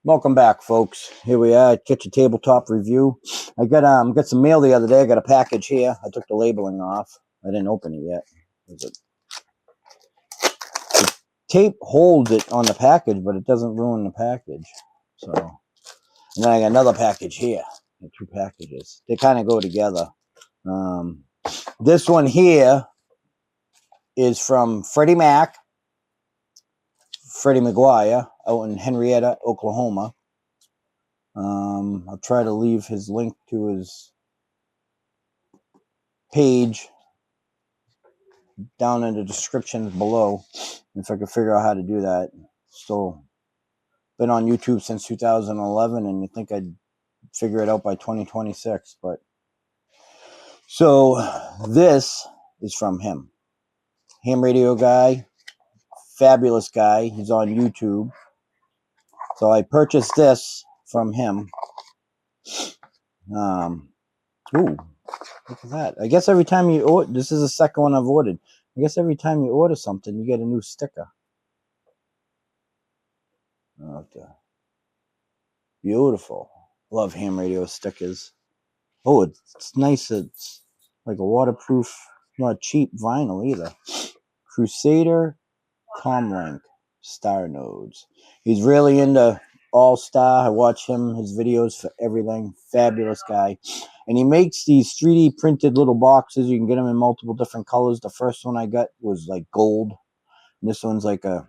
Welcome back, folks. Here we are, Kitchen Tabletop Review. I got some mail the other day. I got a package here. I took the labeling off. I didn't open it yet. The tape holds it on the package, but it doesn't ruin the package. So, and then I got another package here. Two packages. They kind of go together. This one here is from Freddie McGuire, out in Henrietta, Oklahoma. I'll try to leave his link to his page down in the description below if I could figure out how to do that. Still been on YouTube since 2011, and you think I'd figure it out by 2026, but so this is from him. Ham radio guy, fabulous guy. He's on YouTube. So I purchased this from him. Ooh, look at that. I guess every time you order, this is the second one I've ordered. I guess every time you order something, you get a new sticker. Okay. Beautiful. Love ham radio stickers. Oh, it's nice. It's like a waterproof, not cheap vinyl either. Crusader Comlink Star Nodes. He's really into All-Star. I watch his videos for everything. Fabulous guy. And he makes these 3D printed little boxes. You can get them in multiple different colors. The first one I got was like gold. And this one's like a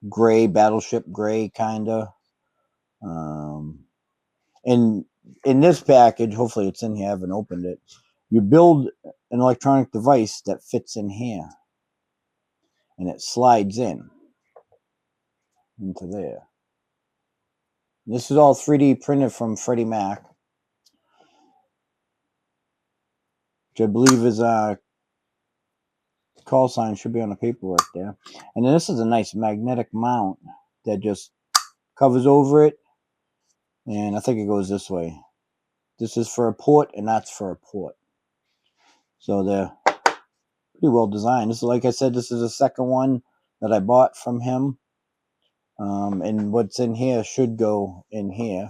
gray, battleship gray kind of. And in this package, hopefully it's in here, I haven't opened it, you build an electronic device that fits in here. And it slides into there. This is all 3D printed from Freddie Mac, which I believe is a call sign, should be on the paperwork there. And then this is a nice magnetic mount that just covers over it. And I think it goes this way. This is for a port, and that's for a port. So they're pretty well designed. This is, like I said, this is the second one that I bought from him. And what's in here should go in here.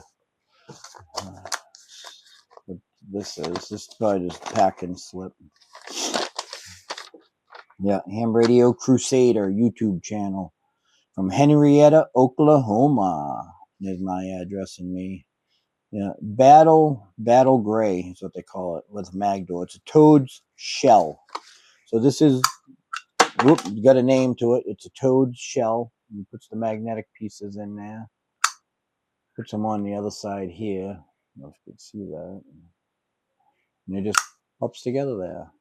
What this is probably just packing slip. Yeah, Ham Radio Crusader YouTube channel from Henrietta, Oklahoma. There's my address and me. Yeah, Battle Gray is what they call it with Magdor. It's a toad's shell. So this is, you got a name to it. It's a toad's shell. He puts the magnetic pieces in there. Puts them on the other side here. I don't know if you can see that. And it just pops together there.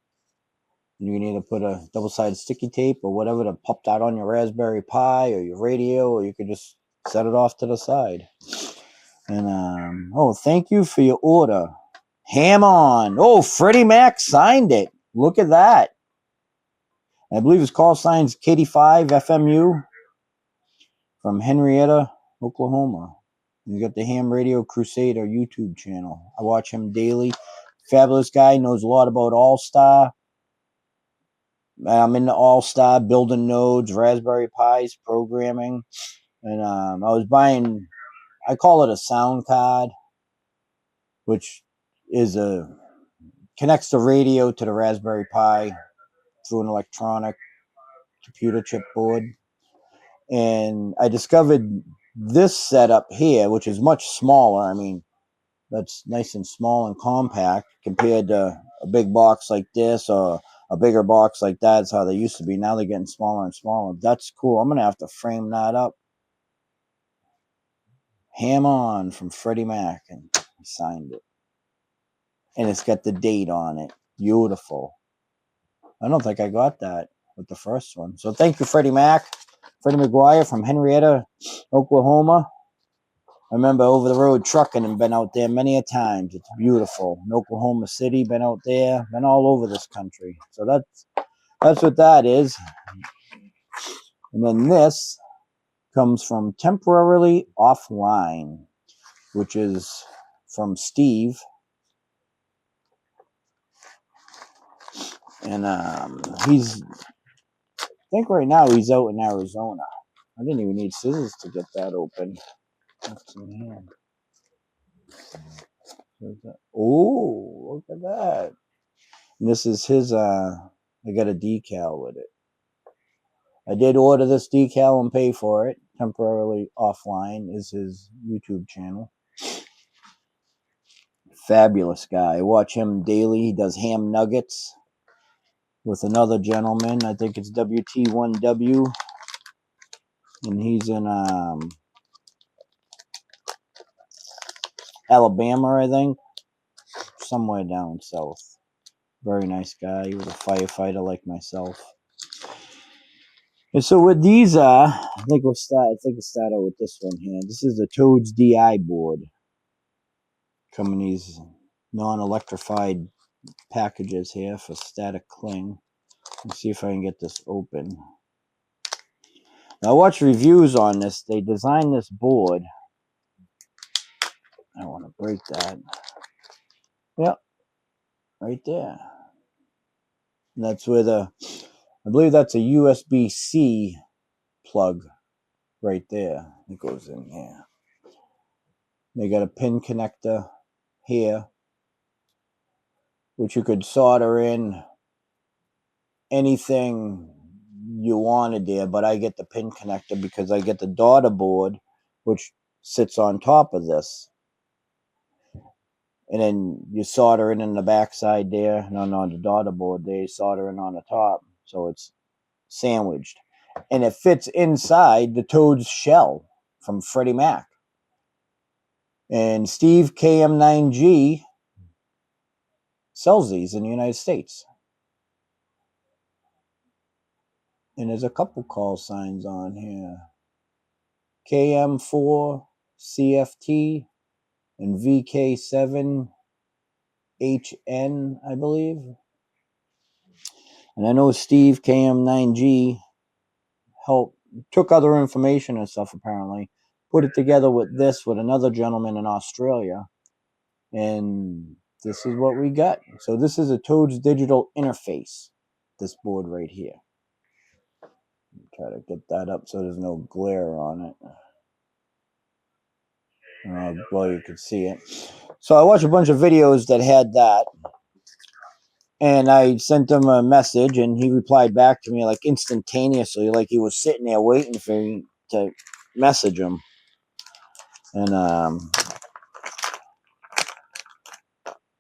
And you can either put a double-sided sticky tape or whatever to pop that on your Raspberry Pi or your radio, or you could just set it off to the side. And oh, thank you for your order. Ham on. Oh, Freddie Mac signed it. Look at that. I believe his call sign's KD5 FMU from Henrietta, Oklahoma. You got the Ham Radio Crusader YouTube channel. I watch him daily. Fabulous guy, knows a lot about All-Star. I'm into All-Star, building nodes, Raspberry Pis, programming. And I was buying, I call it a sound card, which is connects the radio to the Raspberry Pi through an electronic computer chip board. And I discovered this setup here, which is much smaller. I mean, that's nice and small and compact compared to a big box like this or a bigger box like that. That's how they used to be. Now they're getting smaller and smaller. That's cool. I'm going to have to frame that up. Ham on from Freddie Mac, and he signed it. And it's got the date on it. Beautiful. I don't think I got that with the first one. So thank you, Freddie Mac. Freddie McGuire from Henrietta, Oklahoma. I remember over the road trucking and been out there many a times. It's beautiful. In Oklahoma City, been out there, been all over this country. So that's what that is. And then this comes from Temporarily Offline, which is from Steve. And I think right now he's out in Arizona. I didn't even need scissors to get that open. What's in here? Oh, look at that. And this is his, I got a decal with it. I did order this decal and pay for it. Temporarily offline is his YouTube channel. Fabulous guy. I watch him daily. He does ham nuggets with another gentleman. I think it's WT1W. And he's in Alabama, I think. Somewhere down south. Very nice guy. He was a firefighter like myself. And so with these, I think we'll start out with this one here. This is the Toads DI board. Coming these non-electrified packages here for static cling. Let's see if I can get this open. Now, I watched reviews on this. They designed this board. I want to break that. Yep, right there. And that's with I believe that's a USB-C plug right there. It goes in here. They got a pin connector here, which you could solder in anything you wanted there, but I get the pin connector because I get the daughter board, which sits on top of this. And then you solder it in the backside there. No, the daughter board there, you solder it on the top. So it's sandwiched. And it fits inside the Toad's shell from Freddie Mac. And Steve KM9G sells these in the United States. And there's a couple call signs on here. KM4 CFT and VK7 HN, I believe. And I know Steve KM9G took other information and stuff apparently, put it together with this with another gentleman in Australia, and this is what we got. So this is a Toads digital interface, this board right here. Try to get that up so there's no glare on it. Well, you can see it. So I watched a bunch of videos that had that, and I sent him a message, and he replied back to me like instantaneously, like he was sitting there waiting for me to message him. And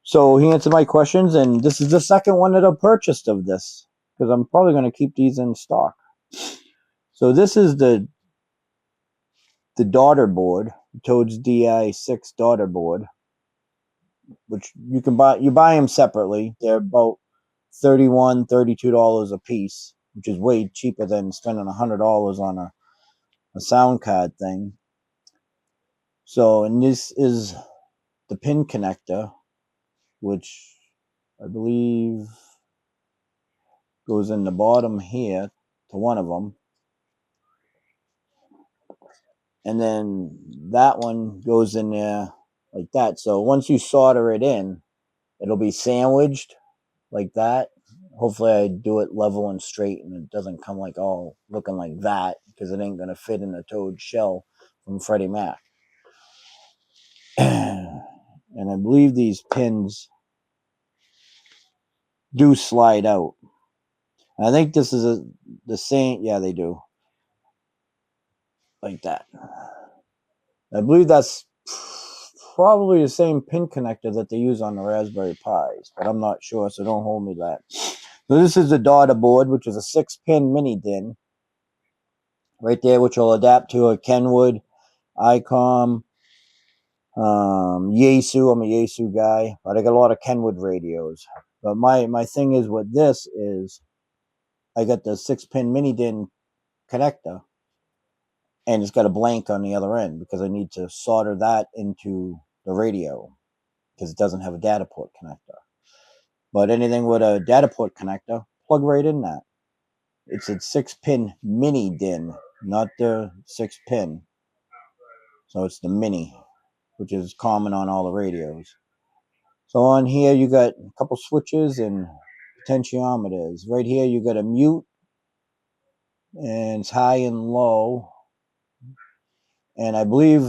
so he answered my questions, and this is the second one that I've purchased of this, because I'm probably going to keep these in stock. So this is the daughter board, Toads Di6 daughter board, which you buy them separately. They're about $31, $32 a piece, which is way cheaper than spending $100 on a sound card thing. So, and this is the pin connector, which I believe goes in the bottom here to one of them. And then that one goes in there like that. So once you solder it in, it'll be sandwiched like that. Hopefully I do it level and straight and it doesn't come like all looking like that, because it ain't going to fit in the Toad shell from Freddie Mac. And I believe these pins do slide out. And I think this is the same. Yeah, they do. Like that. I believe that's probably the same pin connector that they use on the Raspberry Pis, but I'm not sure, so don't hold me to that. So this is the daughter board, which is a 6-pin mini DIN right there, which will adapt to a Kenwood, ICOM, Yaesu. I'm a Yaesu guy, but I got a lot of Kenwood radios. But my thing is with this is I got the 6-pin mini DIN connector, and it's got a blank on the other end because I need to solder that into the radio because it doesn't have a data port connector. But anything with a data port connector, plug right in that. It's a 6-pin mini DIN, not the 6-pin. So it's the mini, which is common on all the radios. So on here you got a couple switches and potentiometers. Right here you got a mute, and it's high and low. And I believe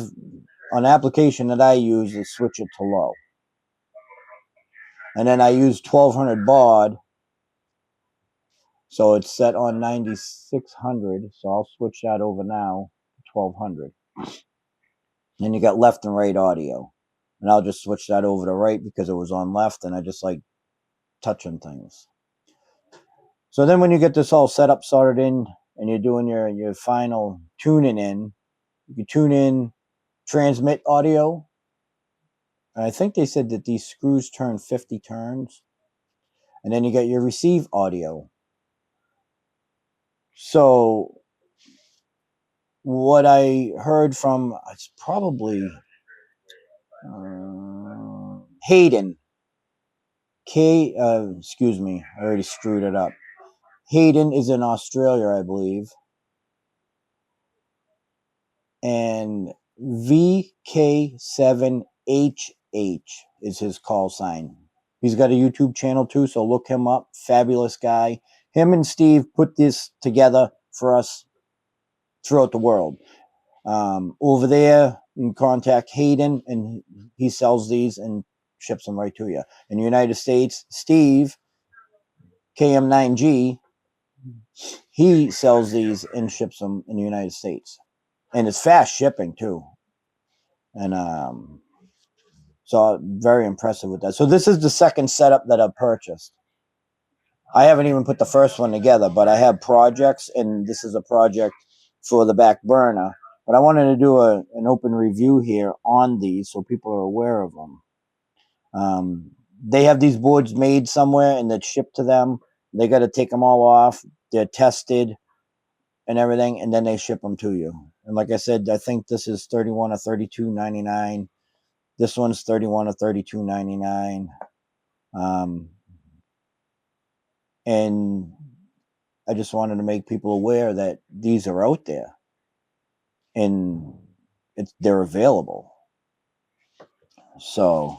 on the application that I use is switch it to low. And then I use 1200 baud, so it's set on 9600. So I'll switch that over now to 1200. Then you got left and right audio, and I'll just switch that over to right because it was on left, and I just like touching things. So then when you get this all set up, started in, and you're doing your final tuning in, you can tune in transmit audio. And I think they said that these screws turn 50 turns. And then you get your receive audio. So what I heard from, it's probably Hayden. Excuse me, I already screwed it up. Hayden is in Australia, I believe. And VK7HH is his call sign. He's got a YouTube channel too, so look him up. Fabulous guy. Him and Steve put this together for us throughout the world. Over there, you can contact Hayden, and he sells these and ships them right to you. In the United States, Steve, KM9G, he sells these and ships them in the United States. And it's fast shipping too. And so very impressive with that. So this is the second setup that I've purchased. I haven't even put the first one together, but I have projects, and this is a project for the back burner. But I wanted to do an open review here on these so people are aware of them. They have these boards made somewhere and that's shipped to them. They got to take them all off. They're tested and everything, and then they ship them to you. And like I said, I think this is 31 or 32.99. This one's 31 or 32.99. And I just wanted to make people aware that these are out there and they're available. So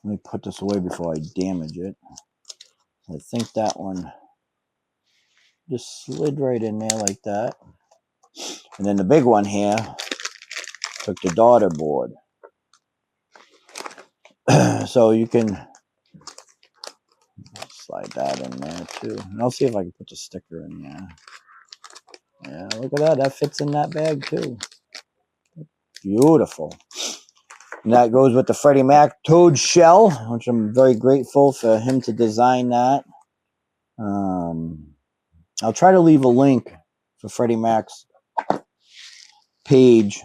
let me put this away before I damage it. I think that one just slid right in there like that. And then the big one here took the daughter board. So you can slide that in there too. And I'll see if I can put the sticker in there. Yeah, look at that. That fits in that bag too. Beautiful. And that goes with the Freddie Mac Toad Shell, which I'm very grateful for him to design that. I'll try to leave a link for Freddie Mac's page,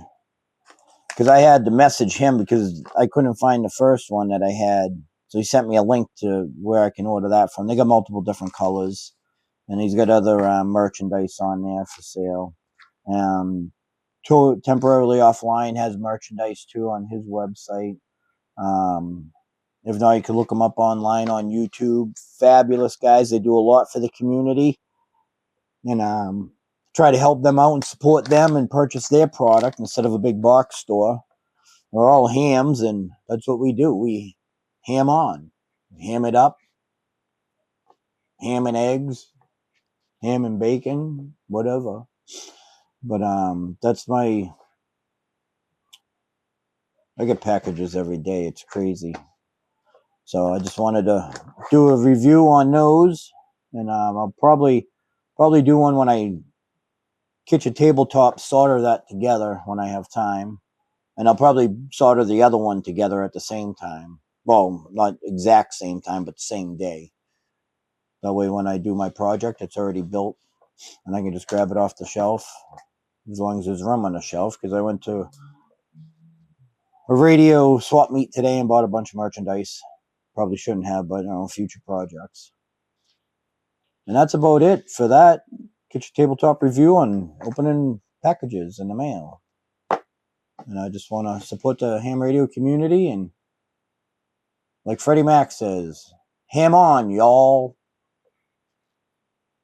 because I had to message him because I couldn't find the first one that I had. So he sent me a link to where I can order that from. They got multiple different colors, and he's got other merchandise on there for sale. Temporarily Offline has merchandise too on his website. If not, you can look them up online on YouTube. Fabulous guys. They do a lot for the community. And try to help them out and support them and purchase their product instead of a big box store. We're all hams, and that's what we do. We ham on. Ham it up. Ham and eggs. Ham and bacon. Whatever. But that's my... I get packages every day. It's crazy. So I just wanted to do a review on those. And I'll probably do one when I kitchen tabletop, solder that together when I have time. And I'll probably solder the other one together at the same time. Well, not exact same time, but same day. That way when I do my project, it's already built. And I can just grab it off the shelf. As long as there's room on the shelf. Because I went to a radio swap meet today and bought a bunch of merchandise. Probably shouldn't have, but future projects. And that's about it for that kitchen tabletop review on opening packages in the mail. And I just want to support the ham radio community. And like Freddie Mac says, ham on, y'all.